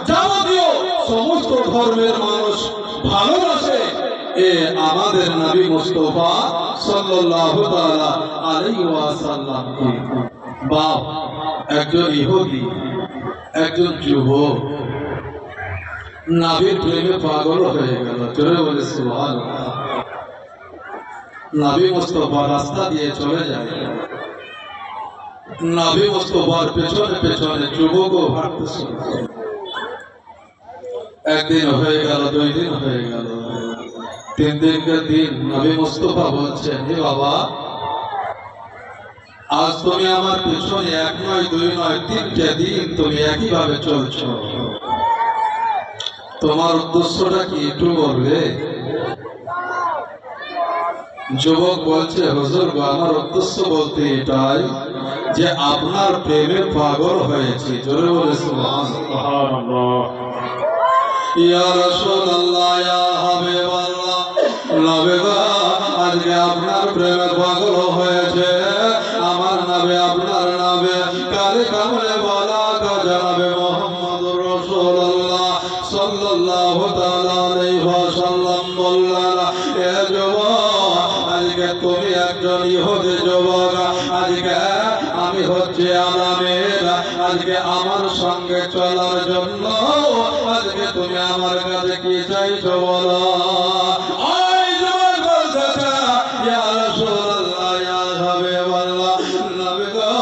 যাবতীয় সমস্ত ধর্মের মানুষ ভালোবাসে এ আমাদের নবী মুস্তাফা সাল্লাল্লাহু তাআলা আলাইহি ওয়াসাল্লামকে। বাপ একজন ইহুদি, একজন যুবক নবীর প্রেমে পাগল হয়ে গেল। জোরে বলে সুবহানাল্লাহ। নবী মুস্তাফা রাস্তা দিয়ে চলে যায়, নবী মুস্তাফার পেছনে পেছনে যুবকও হাঁটতে শুরু করে। একদিন হয়ে গেল, 2 দিন হয়ে গেল, 3 দিনকে দিন নবী মুস্তাফা বলছেন, হে বাবা, আজ তুমি আমার পেছনে 1 নয় 2 নয় 3টে দিন তুমি একইভাবে চলছো, তোমার উদ্দেশ্যটা কি একটু বলবে? যুবক বলছে, হুজুর গো, আমার উদ্দেশ্য বলতে এটাই যে আপনার প্রেমে পাগল হয়েছি। জোরে বলে সুবহানাল্লাহ। ইয়া রাসূলুল্লাহ, ইয়া হাবিবাল্লাহ, নবী গো, আজকে আপনার প্রেমে পাগল হয়েছে আমার নবী, আপনার নবী কালে কামলে বলা জনাবে মুহাম্মদুর রাসূলুল্লাহ সাল্লাল্লাহু তাআলা আলাইহি ওয়াসাল্লাম বললেন, এ যুবক, আজকে তুমি একজন ইহুদি যুবক, আজকে আমি হচ্ছে আলামের, আজকে আমার সঙ্গে চলার জন্য আজকে তুমি আমার কাছে কি চাইছো বলো? ওই যুবক বলতেছে, ইয়া রাসূলুল্লাহ, ইয়া হাবিবাল্লাহ, নবী গো,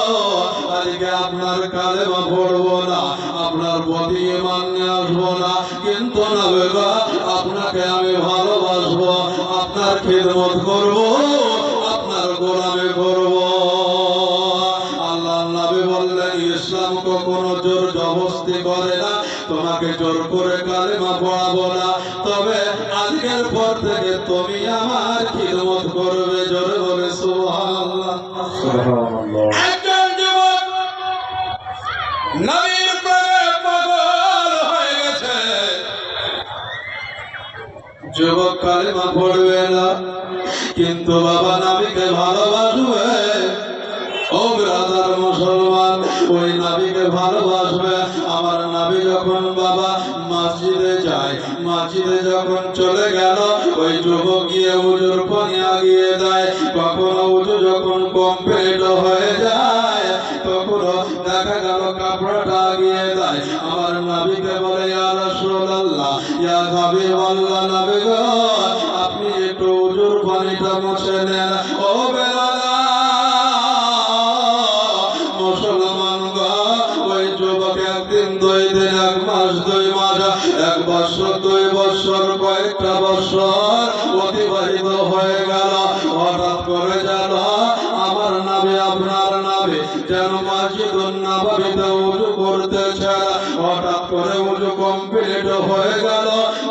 আজকে আপনার কালেমা পড়বো না, আপনার প্রতি ঈমান নিয়ে আসবো না, কিন্তু নবী গো, আপনাকে আমি ভালোবাসবো, আপনার খিদমত করবো, আপনার গোলামি করবো। আল্লাহর নবী বললেন, ইসলাম কখনো জোর জবরদস্তি করে না, তোমাকে জোর করে কালেমা পড়াবো না, তবে আজকের পর থেকে তুমি আমার খিদমত করবে। জোরে বলে সুবহানাল্লাহ। সুবহানাল্লাহ। একজন যুবক নবীর প্রেমে পাগল হয়ে গেছে, যুবক কালেমা পড়বে না, কিন্তু বাবা নবীকে ভালোবাসবে। ও ব্রাদার মুসলমান, ওই নবীকে ভালোবাসবে। আমার নবী যখন বাবা মসজিদে যায়, মসজিদে যখন চলে গেল, ওই যুবক গিয়ে উজুর পানি আগিয়ে দেয়। কখনো উজু যখন কমপ্লিট হয়ে যায়, তখনও দেখা গেল কাপড়টা আগিয়ে দেয়। আমার নবীকে বলে, ইয়া রাসূলুল্লাহ, ইয়া হাবিবাল্লাহ, নবী গো, আপনি একটু উজুর পানিটা মুছে নেন। ও বেলাল মুসলমান গো, ওই যুবক একদিন 2 দিন, 1 মাস 2 মাস, 1 বছর 2 বছর, কয়েকটা বছর অতিবাহিত হয়ে গেল। হঠাৎ করে যেন আমার নবী, আপনার নবী যেন মসজিদুন নববীতে উযু করতেছে, হঠাৎ করে উযু কমপ্লিট হয়ে গেল।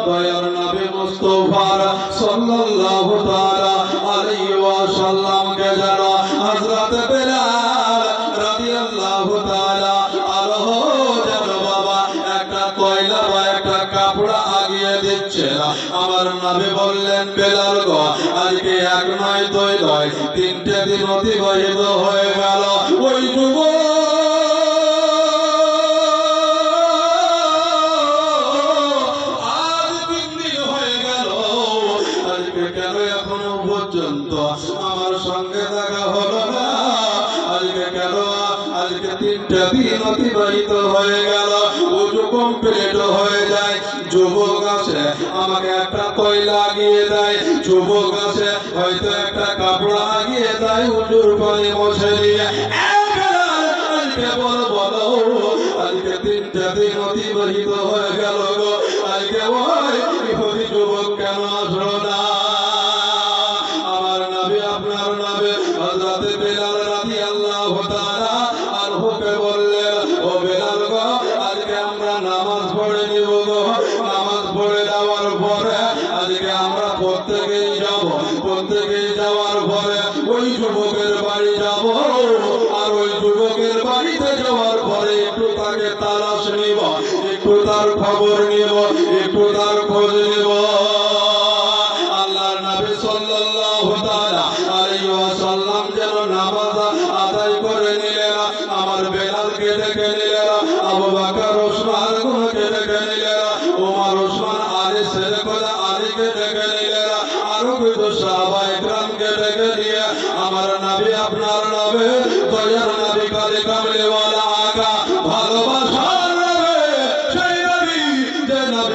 দয়ার নবী মুস্তাফা সাল্লাল্লাহু তাআলা আলাইহি ওয়াসাল্লামকে যেন হযরত বেলাল রাদিয়াল্লাহু তাআলা আনহু যেন বাবা একটা কয়লা বা একটা কাপড় আগিয়ে দিচ্ছে। আমার নবী বললেন, বেলাল গো, আজকে 1 নয় 2 নয় 3টে দিন অতিবাহিত হয়ে গেল। ওই যুবক আজ 3 দিন হয়ে গেল, আজকে কেন এখনো পর্যন্ত আমার সঙ্গে দেখা হলো না? আজকে কেন? আজকে 3টে দিন অতিবাহিত হয়ে গেল, উযু কমপ্লিট হয়ে যায়, যুবক আসে আমাকে একটা কয়লা লাগিয়ে দেয়, যুবক আসে হয়তো একটা কাপড় লাগিয়ে দেয়, উযুর পানি মুছে দিয়ে, আজকে বলো বলো, আজকে 3টে দিন অতিবাহিত হয়ে গেল গো, আজকে ওই ইহুদি যুবক কেন আসলো না? আমার নবী, আপনার নবী হযরত বেলাল রাদিয়াল্লাহু তাআলা আনহুকে বললেন, ও বেলাল গো, আজকে আমরা নামাজ পড়ে নিব গো, নামাজ পড়ে যাওয়ার পরে আজকে আমরা প্রত্যেকেই যাব, প্রত্যেকেই যাওয়ার পরে ওই যুবকের বাড়ি যাব, আর ওই যুবকের বাড়িতে যাওয়ার পরে একটু তাকে তালাশ নিব, একটু তার খবর নিব, একটু তার খোঁজ নিব। আল্লাহর নবী সাল্লাল্লাহু তাআলা আলাইহি ওয়াসাল্লাম যেন নামাজ আদায় করে নিলেন, আমার বেলালকে ডেকে নিলেন, আবু বকর ওসমানকে ডেকে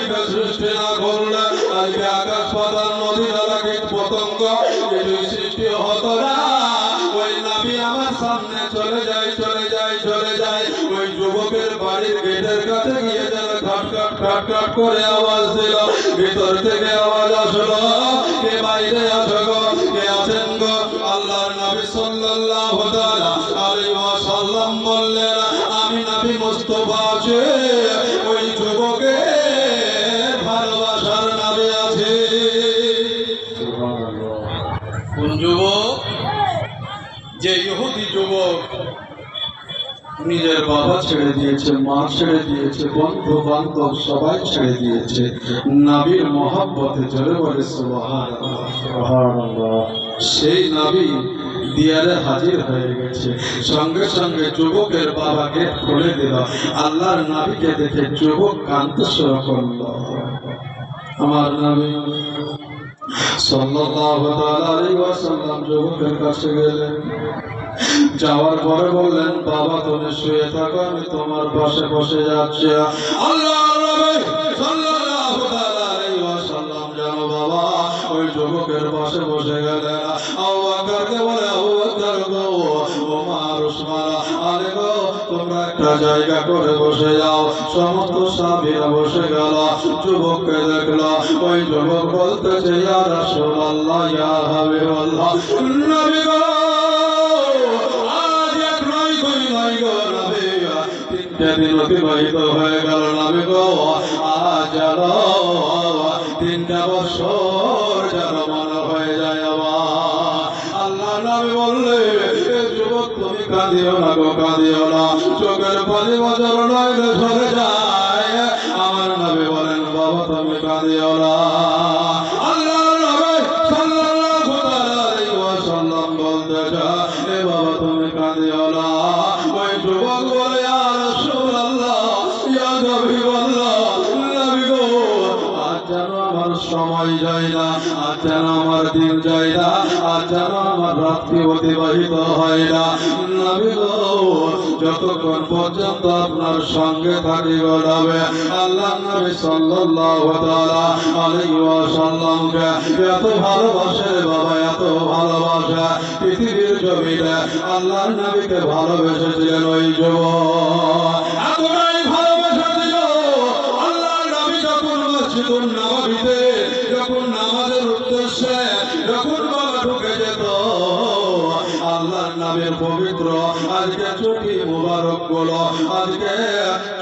নবীকে সৃষ্টি না করলে আজকে আকাশ পাতাল নদী নালা কীট পতঙ্গ কিছুই সৃষ্টি হতো না। ওই নবী আমার সামনে চলে যায় চলে যায় চলে যায়, ওই যুবকের বাড়ির গেটের কাছে গিয়ে যেন খট খট খট খট করে আওয়াজ দিল। ভিতর থেকে আওয়াজ আসলো, কে বাইরে আছো গো, কে আছেন গো? আল্লাহর নবী সাল্লাল্লাহু তাআলা আলাইহি ওয়াসাল্লাম বললেন, আমি নবী মুস্তাফা আছে। ওই যুবকের ভালোবাসার নবী আছে। কোন যুবক? যে ইহুদি যুবক নিজের বাবা ছেড়ে দিয়েছে, মা ছেড়ে দিয়েছে, বন্ধু বান্ধব সবাই ছেড়ে দিয়েছে নবীর মহব্বতে। জোরে বলে সুবহানাল্লাহ। সেই নবী দিয়ারে হাজির হয়ে গেছে। সঙ্গে সঙ্গে যুবকের বাবা গেট খুলে দিল। আল্লাহর নবীকে দেখে যুবক কাঁদতে শুরু করল। আমার নবী সাল্লাল্লাহু আলাইহি ওয়াসাল্লাম যুবকের কাছে গেলেন। যাওয়ার পরে বললেন, বাবা তুমি শুয়ে থাকো, আমি তোমার পাশে বসে যাচ্ছি। আল্লাহর নবী সাল্লাল্লাহু আলাইহি ওয়াসাল্লাম যেন বাবা ওই যুবকের পাশে বসে গেলেন। আবু বকরকে বলে, আবু বকর গো, ওমর, উসমান, আলী গো, তোমরা একটা জায়গা করে বসে যাও। সমস্ত সাহাবীরা বসে গেল। যুবককে দেখলো। ওই যুবক বলতেছে, ইয়া রাসূলুল্লাহ, ইয়া হাবিবাল্লাহ, নবী গো, আজ এক নয় দুই নয় গো নবী, তিনটা দিন অতিবাহিত হয়ে গেল নবী গো। আজ যেন 3টা বছর যেন মনে হয়ে যায় আমার। আল্লাহ নবী বললে, যুবক তুমি কাঁদিও না গো, কাঁদিও না, চোখের পানি বছর নইলে ঝরে যায়। আমার নবী বলেন, বাবা তুমি কাঁদিও না। আল্লাহ নবী সাল্লাল্লাহু আলাইহি ওয়াসাল্লাম বলতেছে, এ বাবা তুমি কাঁদিও না। ওই যুবক বলে, ইয়া রাসূলুল্লাহ, ইয়া হাবিবাল্লাহ, নবী গো, আজ যেন আমার সময় যায় না, আজ যেন আমার দিন যায় না, আজ যেন আমার রাত্রি অতিবাহিত হয় না। নবী গো, যতক্ষণ পর্যন্ত আপনার সঙ্গে থাকিব নবী। আল্লাহ নবী সাল্লাল্লাহু তাআলা আলাইহি ওয়াসাল্লামকে এত ভালোবাসে বাবা, এত ভালোবাসে। পৃথিবীর জমিনে আল্লাহর নবীকে ভালোবেসেছিলেন ওই যুবক, এতটাই ভালোবেসেছিল। আল্লাহর নবী যখন মসজিদুন নববীতে যখন নামাজের উদ্দেশ্যে যখন বাবা ঢুকে যেত, আল্লাহর নামের পবিত্র আজকে ছুটি মুবারক গুলো, আজকে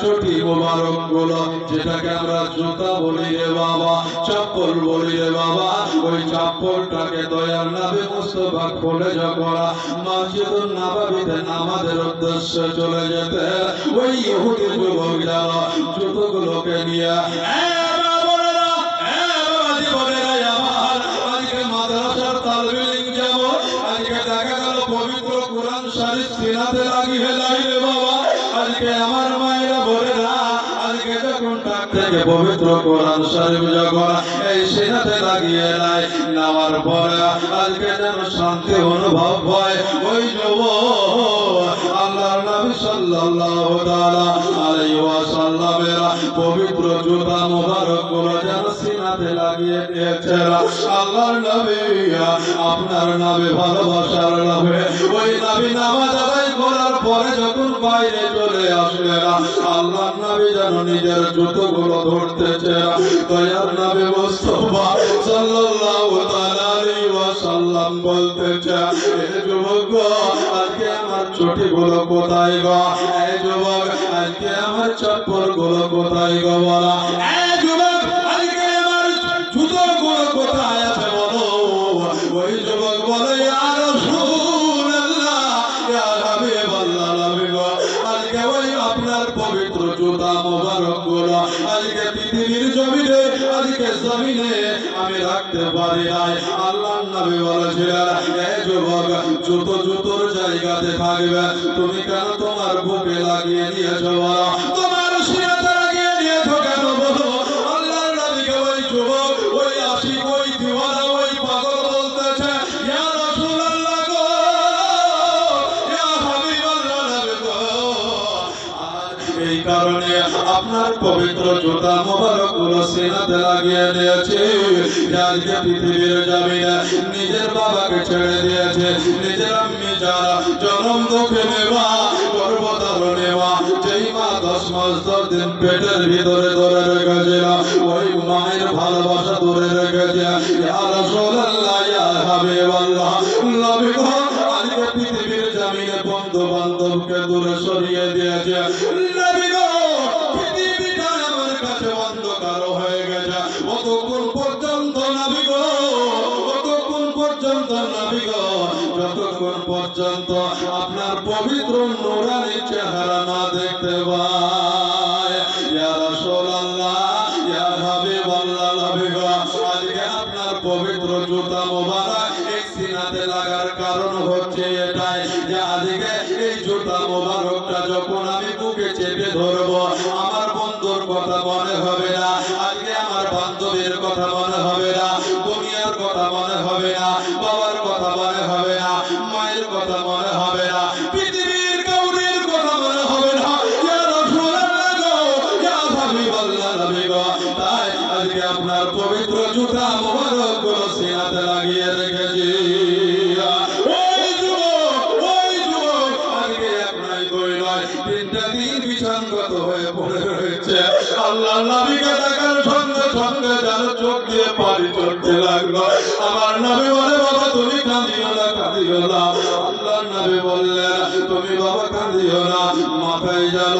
ছুটি মুবারক গুলো, যেটাকে আমরা জুতা বলি রে বাবা, চপ্পল বলি রে বাবা, ওই চপ্পলটাকে দয়ার নবী মুস্তাফা খুলে যখন মসজিদুন নববীতে নামাজের উদ্দেশ্যে চলে যেতে, ওই ইহুদি যুবক যারা জুতোগুলোকে নিয়ে মাদ্রাসার তালবে ইলম যাব, আজকে দেখা গেল পবিত্র কোরআন শরীফ সিনাতে লাগিয়ে লাইলে বাবা। আজকে আমার মায়েরা বোনেরা আজকে যখন টাক থেকে পবিত্র কোরআন শরীফ যখন এই সিনাতে লাগিয়ে লাই, নেওয়ার পরে আজকে যেন শান্তি অনুভব হয়। ওই যুবক আল্লাহর নবী সাল্লাল্লাহু তাআলা আলাইহি ওয়াসাল্লামের পবিত্র জুতা মুবারক গুলো যেন সিনাতে লাগিয়ে দিয়েছেন। আল্লাহর নবী, আপনার নবী ভালোবাসার নবী। ওই নবী নামাজ আদায় করার পরে যখন বাইরে চলে আসলেন, আল্লাহর নবী যেন নিজের জুতোগুলো ধরতেছে। দয়ার নবী মুস্তাফা সাল্লাল্লাহু তাআলা আলাইহি ওয়াসাল্লাম বলতেছে, এ যুবক, আজকে আমার চটিগুলো কোথায় গো? এ যুবক, আজকে আমার চপ্পলগুলো কোথায় গো? বলা, এ যুবক, আজকে আমার জুতোগুলো কোথায় আছে বলো? ওই যুবক বলে, ইয়া রাসূলুল্লাহ, ইয়া হাবিবাল্লাহ, নবী গো, আজকে ওই আপনার পবিত্র জুতা মোবারক গুলো আজকে পৃথিবীর জমিনে আজকে জমিনে আমি রাখতে পারি নাই। আল্লাহর নবী বলেছিলেন, এ যুবক, জুতোর জায়গাতে থাকবে, তুমি কেন তোমার বুকে লাগিয়ে নিয়েছো? বলো, তোমার সিনাতে লাগিয়ে নিয়েছো কেন? বলো। আল্লাহর নবীকে ওই যুবক, ওই আশিক, ওই দিওয়ানা, ওই পাগল বলতেছে, ইয়া রাসূলুল্লাহ গো, ইয়া হাবিবাল্লাহ নবী গো, আর এই কারণে আপনার পবিত্র জুতা মোবারক গুলো সিনাতে লাগিয়ে নিয়েছে। আজকে পৃথিবীর জমিনে নিজের বাবাকে ছেড়ে দিয়েছে, নিজের আম্মি যারা জনম দুঃখিনী মা, গর্ভধারণী মা, যেই মা 10 মাস 10 দিন পেটের ভিতরে ধরে রেখেছিল, ওই মায়ের ভালোবাসা ধরে রেখেছে। ইয়া রাসূলুল্লাহ, ইয়া হাবিবাল্লাহ, নবী গো, আজকে পৃথিবীর জমিনে বন্ধু বান্ধবকে দূরে সরিয়ে দিয়েছে। নবী গো, পৃথিবীটা আমার কাছে অন্ধকার হয়ে গেছে। অতক্ষণ পর্যন্ত নবী গো, অতক্ষণ পর্যন্ত নবী গো, যতক্ষণ পর্যন্ত আপনার পবিত্র নূরানী চেহারা না দেখতে পাই। ইয়া রাসূলুল্লাহ, ইয়া হাবিবাল্লাহ, নবী গো, আজকে আপনার পবিত্র জুতা মোবারক এই সিনাতে লাগার কারণ হচ্ছে এটাই যে আজকে এই জুতা মোবারকটা যখন আমি বুকে চেপে ধরবো, আমার বন্ধুর কথা মনে হবে না, আজকে আমার বান্ধবীর কথা মনে হবে না, দুনিয়ার কথা মনে হবে না, বাবার কথা মনে হবে না, মায়ের কথা মনে হবে না, পৃথিবীর কাউরির কথা মনে হবে না। ইয়া রাসূলুল্লাহ গো, ইয়া হাবিবাল্লাহ, নবী গো, তাই আজকে আপনার পবিত্র জুতা মোবারক গুলো সিনাতে লাগিয়ে রেখেছি। ওই যুবক, ওই যুবক, আজকে আপনার দুই নয় 3টা দিন বিছানগত হয়ে পড়ে রয়েছে। আল্লাহর নবীকে দেখার সঙ্গে সঙ্গে যেন চোখ দিয়ে পানি চলতে লাগলো। আমার নবী বলে, বাবা তুমি কাঁদিও না, কাঁদিও না। আল্লাহর নবী বললেন, তুমি বাবা কাঁদিও না, মাথায় যেন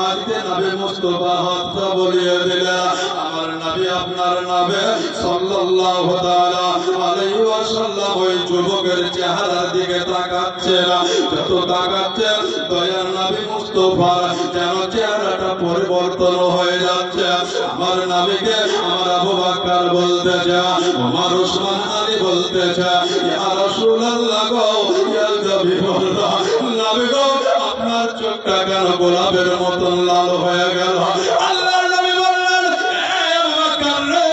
আজকে নবী মুস্তাফা হাতটা বলিয়ে দিলেন। আমার নবী, আপনার নবী সাল্লাল্লাহু তাআলা আলাইহি ওয়াসাল্লাম ওই যুবকের চেহারার দিকে তাকাচ্ছেন, যত তাকাচ্ছেন দয়ার নবী মুস্তাফার যেন চেহারাটা পরিবর্তন হয়ে যাচ্ছে। আমার নবীকে আমার আবু বকর বলতেছে, ওমর ওসমান আলী বলতেছে, ইয়া রাসূলুল্লাহ গো, ইয়া হাবিবাল্লাহ, নবী গো, আপনার চোখটা কেন গোলাপের মতন লাল হয়ে গেল? আল্লাহর নবী বললেন, এ আবু বকর রে,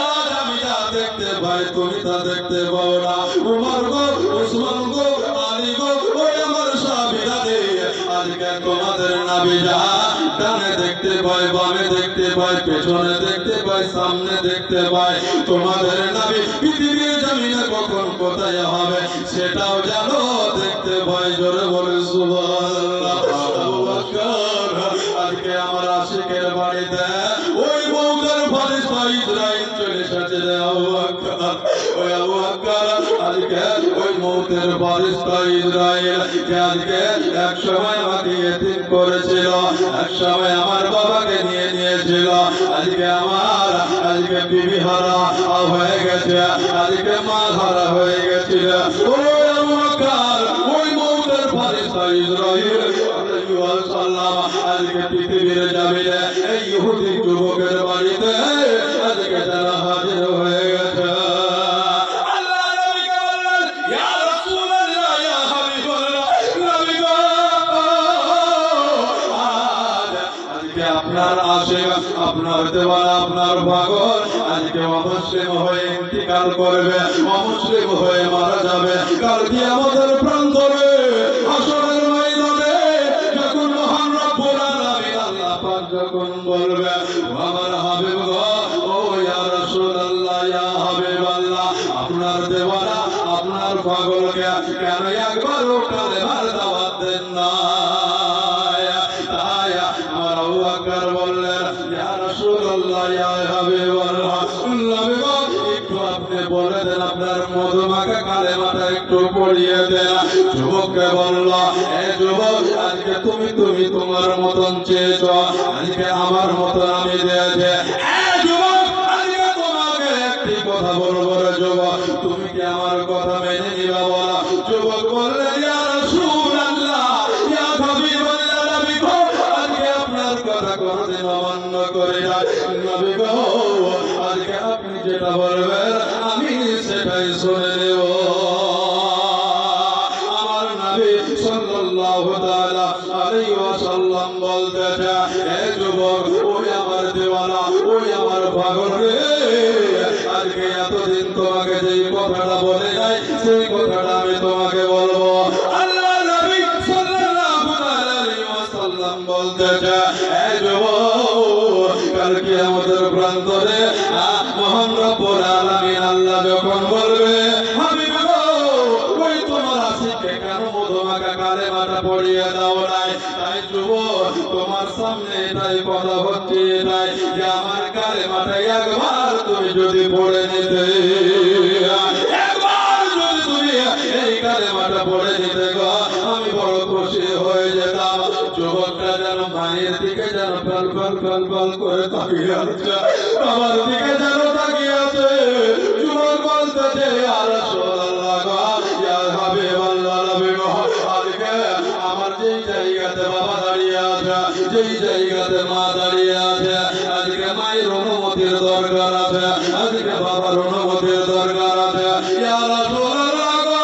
আজ আমি যা দেখতে পাই তুমি তা দেখতে পাও না। ওমর গো, ওসমান গো, আলী গো, ওই আমার সাহাবীরা রে, আজকে তোমাদের নবী যা ডানে দেখতে পাই, বামে দেখতে পাই, পেছনে দেখতে পাই, সামনে দেখতে পাই, তোমাদের নবী পৃথিবীর জমিনে কখন কোথায় হবে সেটাও জানো, দেখতে পাই। জোরে বলে সুবহানাল্লাহ। আবু বকর, আজকে আমার আশিকের বাড়িতে ওই মওতের ফেরেশতা ইসরাইল চলে এসেছে রে আবু বকর। ওই আবু বকর, আজকে ওই মওতের ফেরেশতা ইসরাইল যে আজকে এক সময় আমাকে ইতিম করেছিল, এক সময় আমার বাবাকে নিয়ে নিয়েছিল, আজকে বিবি হারা হয়ে গেছে, আজকে মা হারা হয়ে গেছিল। ওই আবু বকর, ওই মওতের ফেরেশতা ইসরাইল আলাইহি ওয়াসাল্লাম আজকে পৃথিবীর জমিনে এই ইহুদি যুবকের বাড়িতে আজকে তারা হাজির হয়ে গেছে। আল্লাহ নবীকে বললেন, ইয়া রাসূলুল্লাহ, ইয়া হাবিবাল্লাহ, নবী গো, আজকে আপনার আশিক, আপনার দেওয়ানা, আপনার পাগল আজকে অমুসলিম হয়ে ইন্তিকাল করবে, অমুসলিম হয়ে মারা যাবে। কাল কিয়ামতের প্রান্তরে, হাসরের ময়দানে যখন মহান রব্বুল আলামিন আল্লাহ পাক যখন বলবে, আমার হাবিব গো, ও ইয়া রাসূলুল্লাহ, ইয়া হাবিবাল্লাহ, আপনার দেওয়ানা, আপনার পাগলকে কেন একবারও কালেমার দাওয়াত দেন না? আমার আবু বকর বললেন, ইয়া রাসূলুল্লাহ, ইয়া হাবিবাল্লাহ, নবী গো, একটু আপনি বলে দেন, আপনার মধুমাখা কালেমাটা একটু পড়িয়ে দেন। যুবককে বলল, এ যুবক, আজকে তুমি তোমার মতন চেয়েছ, আজকে আমার মতন আমি দিয়েছি। এ যুবক, আজকে তোমাকে একটি কথা বলবো রে যুবক, তুমি কি আমার কথা মেনে নিবা? বলা। যুবক বললেন, ইয়া রাসূলুল্লাহ, ইয়া হাবিবাল্লাহ, নবী গো, আজকে আপনার কথা কোনদিন অমান্য করি না। নবী গো, আজকে আপনি যেটা বলবেন আমি সেটাই শুনে নেব। আমার নবী সাল্লাল্লাহু তাআলা আলাইহি ওয়াসাল্লাম বলতেছে, হে যুবক, ওই আমার দেওয়ানা, ওই আমার পাগল রে, আজকে এতদিন তোমাকে যেই কথাটা বলে নাই সেই কথাটা আমি তোমাকে বলবো। আল্লাহ নবী সাল্লাল্লাহু আলাইহি ওয়াসাল্লাম বলতেছে, হে যুবক, দুনিয়ার কিয়ামতের প্রান্তরে মহান রব্বুল আলামিন আল্লাহ যখন বলবে হাবিব গো ওই তোমার আশিককে কেন মধুমাখা কালেমাটা পড়িয়ে দাও নাই? তাই যুবক তোমার সামনে এটাই কথা হচ্ছে এটাই যে আমার কালেমাটা একবার তুমি যদি পড়ে নিতে, একবার যদি তুমি এই কালেমাটা পড়ে নিতে গো আমি বড় খুশি হয়ে যেতাম। যুবকটা যেন মায়ের দিকে যেন ফল ফল ফল ফল করে তাকিয়ে আছে, বাবার দিকে যেন তাকিয়ে আছে। যুবক বলতেছে ইয়া রাসূলুল্লাহ গো ইয়া হাবিবাল্লাহ নবী গো আজকে আমার যেই জায়গাতে বাবা দাঁড়িয়ে আছে, যেই জায়গাতে মা দাঁড়িয়ে আছে, আজকে মায়ের অনুমতির দরকার আছে, আজকে বাবার অনুমতির দরকার আছে। ইয়া রাসূলুল্লাহ গো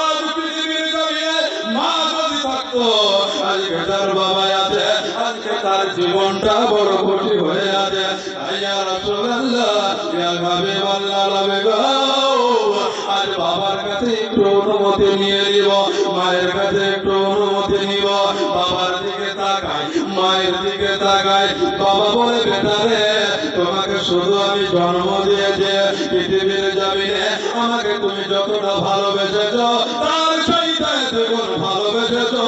আজ পৃথিবীর জমিনে মা যদি থাকতো, আজকে তার বাবা আছে, আজকে তার জীবনটা বড় খুশি হয়ে আছে। ইয়া রাসূলুল্লাহ ইয়া হাবিবাল্লাহ নবী গো আজ বাবার কাছে একটু অনুমতি নিয়ে নিব, মায়ের কাছে একটু অনুমতি নিব। বাবার দিকে তাকাই, মায়ের দিকে তাকাই, বাবা বলে বেটা রে তোমাকে শুধু আমি জন্ম দিয়েছি, পৃথিবীর জমিনে আমাকে তুমি যতটা ভালোবেসেছো তার চাইতে দ্বিগুণ ভালোবেসেছো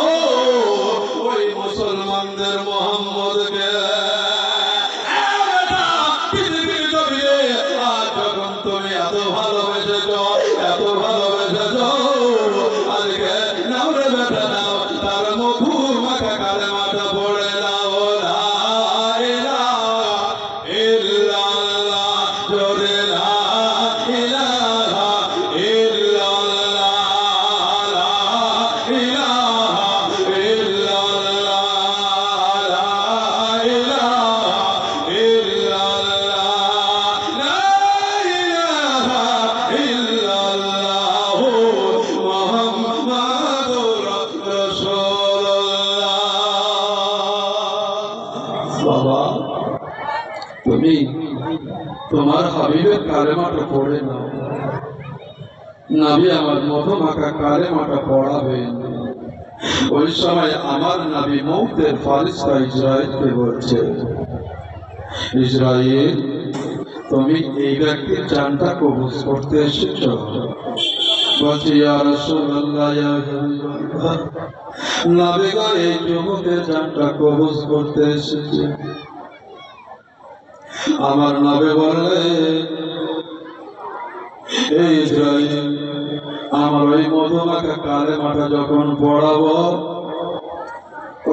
ওই মুসলমানদের মুহাম্মদকে। পৃথিবীর জমিনে আজ যখন তুমি এত ভালোবেসেছো, এত ভালোবেসেছো, আজকে নাও রে বেটা নাও তার মধুর মাখা কালেমাটা পড়ে নাও লা ইলাহা ইল্লাল্লাহ জোরে লা ইলাহা ইল্লাল্লাহ লা ইলাহা ইল্লাল্লাহ লা ইলাহা ইল্লাল্লাহ লা ইলাহা ইল্লাল্লাহ মুহাম্মাদুর রাসূলুল্লাহ। বাবা তুমি তোমার হাবিবের কালেমাটা পড়ে নাও, নবী আমার মধুমাখা কালেমাটা পড়াবেন। ওই সময় আমার নবী মউতের ফারিস্তা ইসরাঈলকে বলছে ইসরাঈল তুমি এই ব্যক্তির জানটা কবজ করতে এসেছো? বলছে ইয়া রাসূলুল্লাহ ইয়া হাবিবাল্লাহ নবী গো এই যুবকের জানটা কবজ করতে এসেছে। আমার নবী বললেন এই ইসরাঈল আমার ওই মধুমাখা কালেমাটা যখন পড়াবো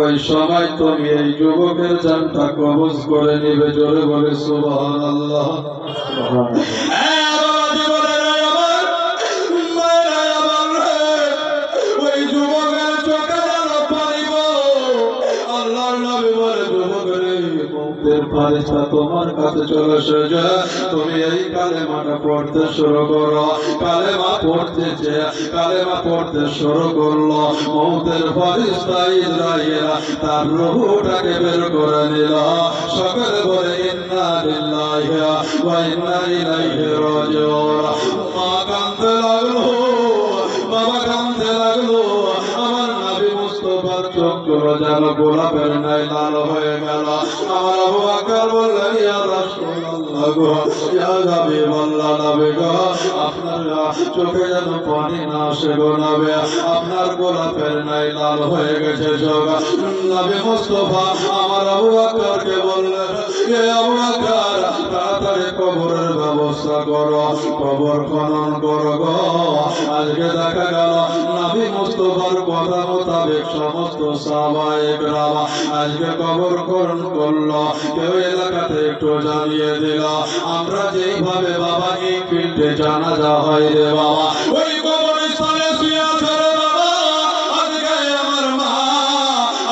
ওই সময় তুমি এই যুবকের জানটা কবজ করে নিবে। জোরে বলে সুবহানাল্লাহ। ওই যুবকের চোখে যেন পানি গো আল্লাহর নবী বলে যুবকের মউতের ফারিস্তা তোমার কাছে চলে এসেছে, তুমি এই কালেমাটা পড়তে শুরু করো। কালেমা পড়তেছে, কালেমা পড়তে শুরু করলো। মউতের ফারিস্তা ইসরাঈল তার রূহটাকে বের করে নিল। সকলে বলে ইন্না লিল্লাহি ওয়া ইন্না ইলাইহি রাজিউন। মা কাঁদতে লাগলো, বাবা কাঁদতে লাগলো। আমার নবী মুস্তাফার চোখগুলো যেন গোলাপের ন্যায় লাল হয়ে গেল। আমার আবু বকর বললেন ইয়া রাসূলুল্লাহ গো ইয়া হাবিবাল্লাহ নবী গো আপনার চোখে যেন পানি না আসে গো নবী, আপনার গোলাপের ন্যায় লাল হয়ে গেছে চোখ। নবী মুস্তাফা আমার আবু বকরকে বললেন এ আবু বকর তাড়াতাড়ি কবরের ব্যবস্থা করো, কবর খনন করো গো। আজকে দেখা গেল নবী মুস্তাফার কথা মোতাবেক সমস্ত সাহাবায়ে কেরাম আজকে কবর খনন করলো। কেউ এলাকাতে একটু জানিয়ে দিল আমরা যেইভাবে বাবা এই ফিল্ডে জানাজা হয় রে বাবা ওই কবরস্থানে শুয়ে আছে রে বাবা। আজকে আমার মা,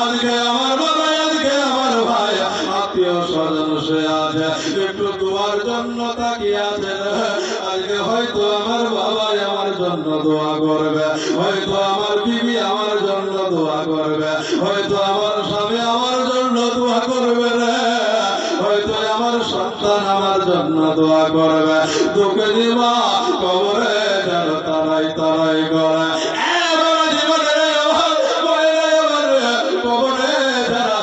আজকে আমার বাবা, আজকে আমার ভাই, আত্মীয় স্বজন শুয়ে আছে, একটু দোয়ার জন্য তাকিয়ে আছে। আজকে হয়তো আমার বাবা আমার জন্য দোয়া করবে, হয়তো আমার বিবি আমার জন্য দোয়া করবে, হয়তো আমার স্বামী আমার জন্য দোয়া করবে রে, হয়তো আমার সন্তান আমার জন্য দোয়া করবে। তোকে দিবা কবরে যেন তারাই তারাই করে কবরে যারা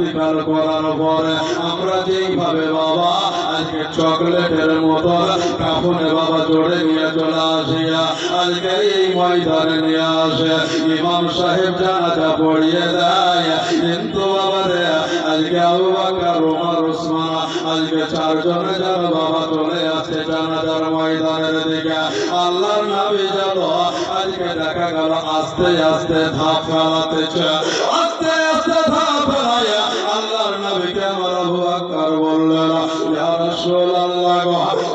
ইন্তিকাল করার পরে আমরা যেইভাবে বাবা আজকে চকলেটের মতো কাফনে বাবা জোড়ে নিয়ে চলে আসিয়া আজকে এই ময়দানে নিয়ে আসে ইমাম সাহেব জানাজা পড়িয়ে দেয় কিন্তু বাবা রে আজকে আবু বকর ওমর ওসমান আজকে চারজনে যেন বাবা চলে আসে জানাজার ময়দানের দিকে আল্লাহর নবী যেন আজকে দেখা গেল আস্তে আস্তে ধাপ ফেলাতেছে আস্তে আস্তে ধাপ ফেলায় আল্লাহর নবীকে আমার আবু বকর বললেন ইয়া রাসূলুল্লাহ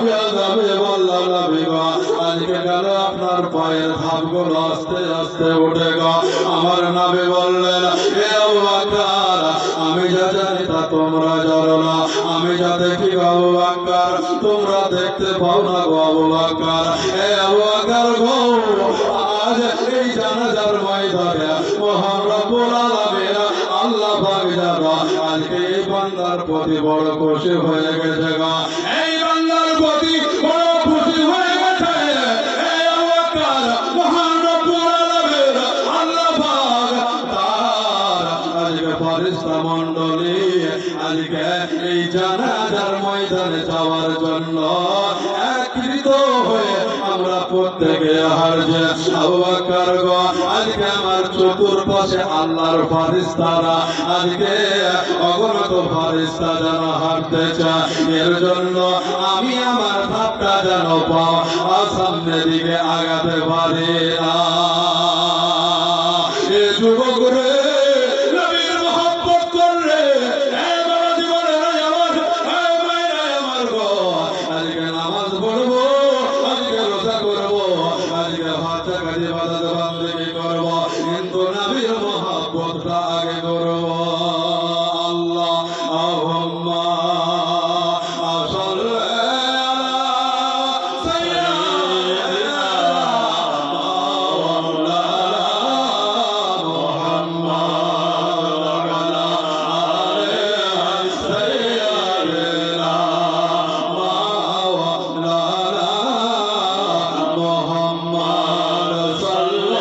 ইয়া হাবিবাল্লাহ নবী গো আজকে গেল আপনার পায়ের ধাপগুলো আস্তে আস্তে উঠে গো আমার নবী বললেন হে আবু বকর আমি যা জানি তা তোমরা জানো না আমি যা দেখি আবু বকর তোমরা দেখতে পাও না গো আবু বকর হে আবু বকর গো আজ এই জানাজার ময়দানে মহান রব্বুল আলামিন আল্লাহ পাক যারা আজকে এই বান্দার প্রতি বড় খুশি হয়ে গেছে গো এই বান্দার প্রতি বড় খুশি হয়ে গেছে হে আবু বকর মহান রব্বুল আলামিন আল্লাহ পাক তার আজকে ফেরেশতা মণ্ডলী আজকে এই জানাজার ময়দানে যাওয়ার জন্য একত্রিত হয়ে আমরা প্রত্যেকে হারছে আবু বকর গো আজকে আমার চতুর্পাশে আল্লাহর ফেরেশতারা আজকে অগণিত ফেরেশতা যেন হাঁটতেছে এর জন্য আমি আমার ধাপটা যেন সামনের দিকে আগাতে পারি না এ যুবক রে নবীর মহব্বত করলে আজকে নামাজ পড়বো আজকে রোজা করবো আজকে হাত কাজে বাজাতে বান্ধবী করবো কিন্তু নবীর মহব্বতটা আগে করবো আল্লাহ আহুম্মা সাল্লি আলা সাইয়্যিদিনা মাওলানা মুহাম্মদ ওয়া আলা আলি সাইয়্যিদিনা মাওলানা মুহাম্মদ সাল্লাল্লাহু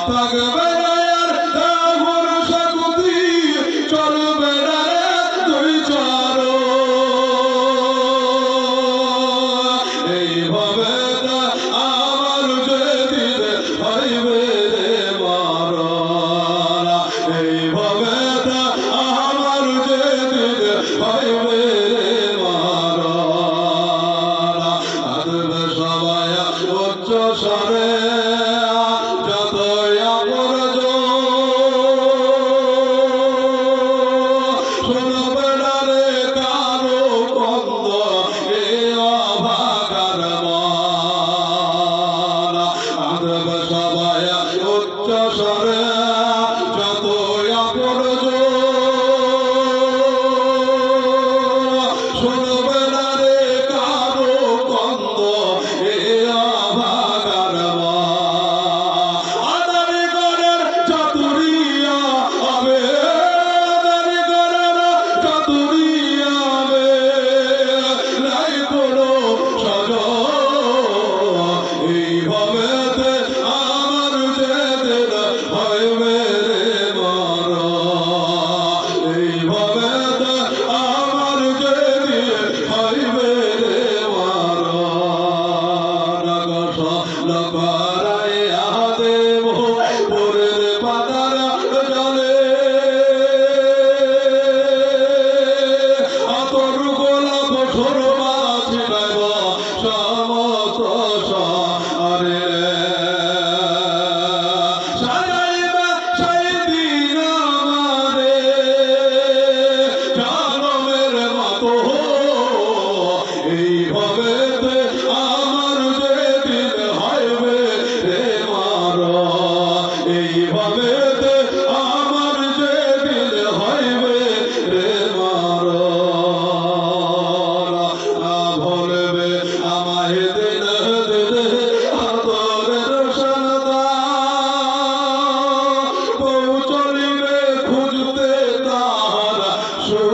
থাকবে না আর তা ভরসা গতি চলবে না রে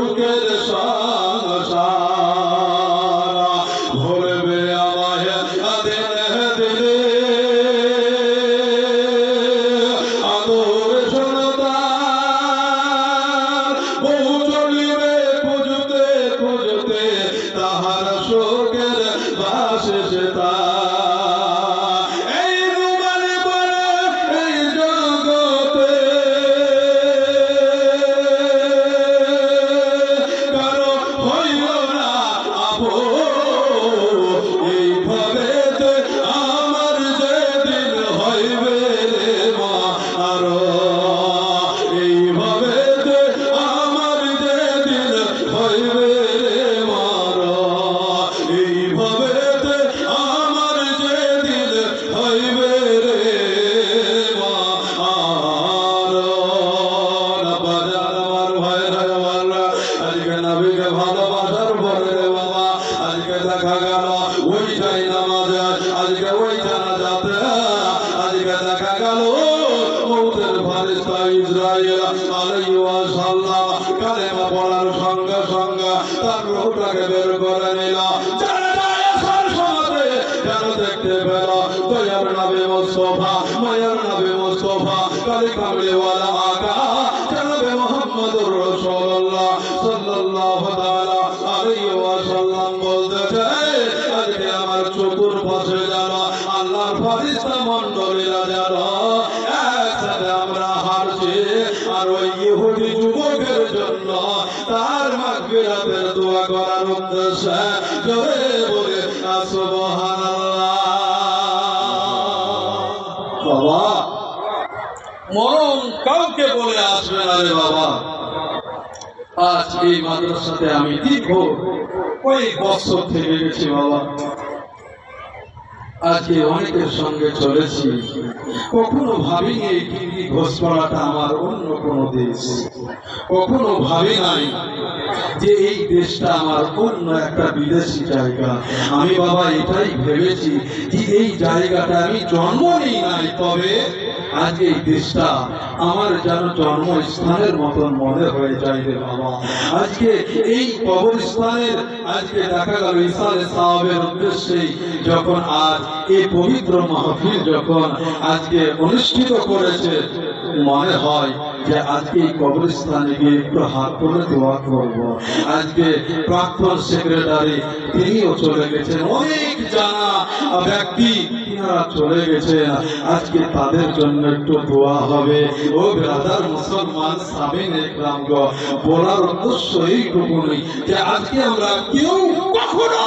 সুখের সংসার ভরবে আমায় দিনে দিনে আদর সন্তান বহু চলিবে খুঁজতে খুঁজতে তাহার সুখের বাসে সে এই রুমালে পড়ে এই জগতে কারো হইল না আপন এইভাবে আমার যেদিন হইবে রে মা আরো এইভাবে আমার যেদিন হইবে রে মারা এইভাবে আমার যেদিন হইবে রে মা আরো বাজার আমার ভাইরা আমার আজকে নবীকে ভালোবাসার পরে রে বাবা আজকে দেখা গেল ওইটাই নামাজ আজকে ওই জানাজাতে আজকে দেখা গেল মউতের ফেরেশতা ইসরাইল আলাইহি ওয়াসাল্লাম কালেমা পড়ার সঙ্গে সঙ্গে তার রূহটাকে বের করে নিল জানাজায় আসার সময় যেন দেখতে পেল দয়ার নবী মুস্তাফা মায়ার নবী মুস্তাফা কালি কামলিওয়ালা আকা জনাবে মুহাম্মদুর রাসূলুল্লাহ সাল্লাল্লাহু তাআলা আলাইহি ওয়াসাল্লাম বলতেছে আজকে আমার চতুর পাশে যারা আল্লাহর ফেরেশতা মণ্ডলীরা যারা একসাথে আমরা হারছি আর ওই ইহুদি যুবকের জন্য তার মাগফিরাতের দোয়া করার উদ্দেশ্যে জোরে বলে সুবহানাল্লাহ। বাবা মরণ কাউকে বলে আসবে না রে বাবা। আজ এই মাদ্রাসাতে আমি দীর্ঘ কয়েক বছর থেকে গেছি বাবা। আজকে অনেকের সঙ্গে চলেছি, কখনো ভাবিনি এই কিঙ্গি ঘোষপাড়াটা আমার অন্য কোনো দেশ, কখনো ভাবি নাই যে এই দেশটা আমার অন্য একটা বিদেশি জায়গা। আমি বাবা এটাই ভেবেছি যে এই জায়গাটা আমি জন্ম নিই নাই, তবে আজকে এই দেশটা আমার যেন জন্মস্থানের মতন মনে হয়ে যায় রে বাবা। আজকে এই কবরস্থানের আজকে দেখা গেল ইসালে সাহাবের উদ্দেশ্যে যখন আজ এই পবিত্র মাহফিল যখন আজকে অনুষ্ঠিত করেছে, মনে হয় যে আজকে এই কবরস্থানে গিয়ে একটু হাত তুলে দোয়া করব। আজকে প্রাক্তন সেক্রেটারি তিনিও চলে গেছেন, অনেক জানা ব্যক্তি তিনারা চলে গেছেন, আজকে তাদের জন্য একটু দোয়া হবে। ও ব্রাদার মুসলমান সামিন ইকরাম গো, বলার উদ্দেশ্য এইটুকুনি যে আজকে আমরা কেউ কখনো